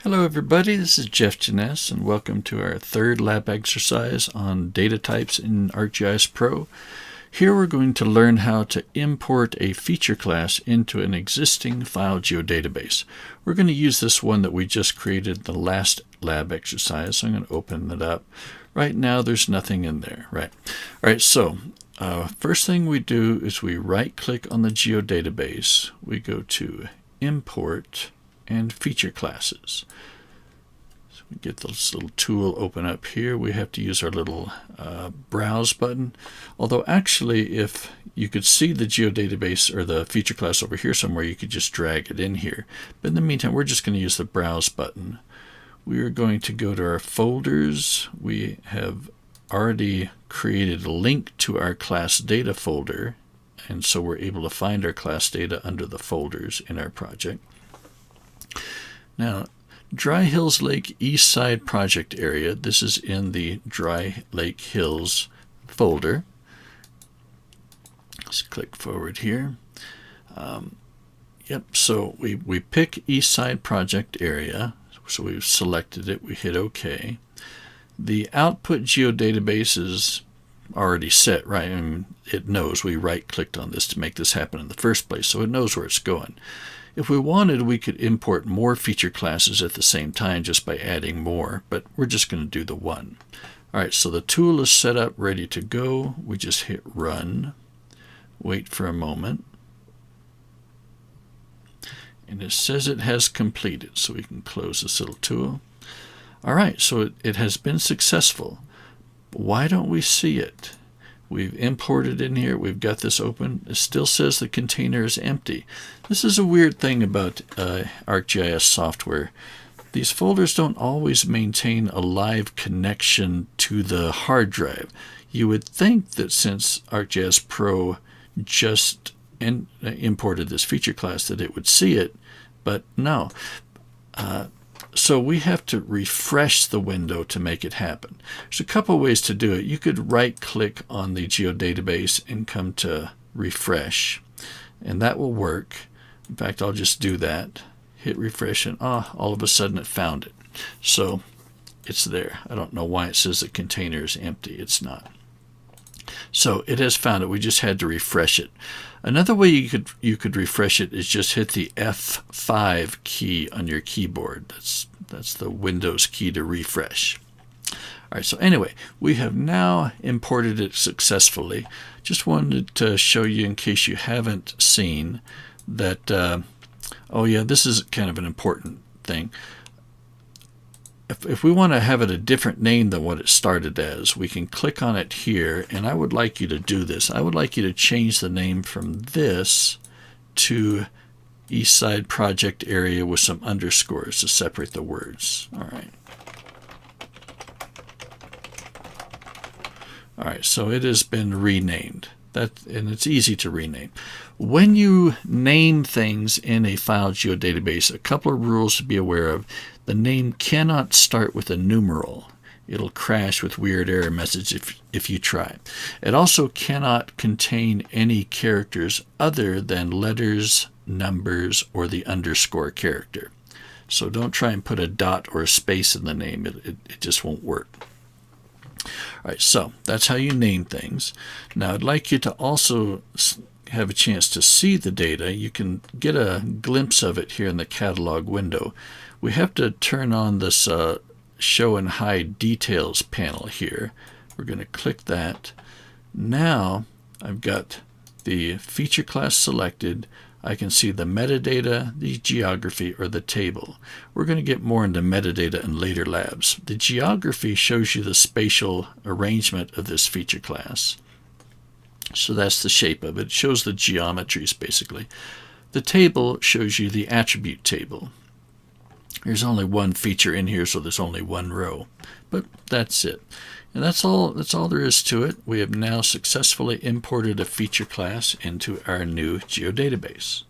Hello everybody, this is Jeff Janess and welcome to our third lab exercise on data types in ArcGIS Pro. Here we're going to learn how to import a feature class into an existing file geodatabase. We're going to use this one that we just created in the last lab exercise, so I'm going to open it up. Right now there's nothing in there, right? Alright, so first thing we do is we right click on the geodatabase, we go to Import and Feature Classes. So we get this little tool open up here. We have to use our little browse button. Although actually, if you could see the geodatabase or the feature class over here somewhere, you could just drag it in here. But in the meantime, we're just going to use the browse button. We are going to go to our folders. We have already created a link to our class data folder, and so we're able to find our class data under the folders in our project. Now, Dry Hills Lake East Side project area. This is in the Dry Lake Hills folder. Let's click forward here. So we pick East Side project area. So we've selected it. We hit OK. The output geodatabase is already set, right? I mean, it knows we right-clicked on this to make this happen in the first place, so it knows where it's going. If we wanted, we could import more feature classes at the same time just by adding more, but we're just going to do the one. All right, so the tool is set up, ready to go. We just hit Run, wait for a moment, and it says it has completed, so we can close this little tool. All right, so it has been successful. Why don't we see it? We've imported in here. We've got this open. It still says the container is empty. This is a weird thing about ArcGIS software. These folders don't always maintain a live connection to the hard drive. You would think that since ArcGIS Pro just imported this feature class that it would see it, but no. So we have to refresh the window to make it happen. There's a couple ways to do it. You could right-click on the geodatabase and come to refresh, and that will work. In fact, I'll just do that. Hit refresh, and all of a sudden it found it. So it's there. I don't know why it says the container is empty. It's not. So it has found it. We just had to refresh it. Another way you could refresh it is just hit the F5 key on your keyboard. That's the Windows key to refresh. All right, so anyway, we have now imported it successfully. Just wanted to show you, in case you haven't seen, that, oh yeah, this is kind of an important thing. If we want to have it a different name than what it started as, we can click on it here, and I would like you to do this. I would like you to change the name from this to East Side Project Area with some underscores to separate the words. All right, so it has been renamed. And it's easy to rename. When you name things in a file geodatabase, a couple of rules to be aware of. The name cannot start with a numeral. It'll crash with weird error message if you try. It also cannot contain any characters other than letters, numbers, or the underscore character. So don't try and put a dot or a space in the name. It just won't work. All right, so that's how you name things. Now I'd like you to also have a chance to see the data. You can get a glimpse of it here in the catalog window. We have to turn on this show and hide details panel here. We're going to click that. Now I've got the feature class selected. I can see the metadata, the geography, or the table. We're going to get more into metadata in later labs. The geography shows you the spatial arrangement of this feature class. So that's the shape of it. It shows the geometries, basically. The table shows you the attribute table. There's only one feature in here, so there's only one row. But that's it. And that's all there is to it. We have now successfully imported a feature class into our new geodatabase.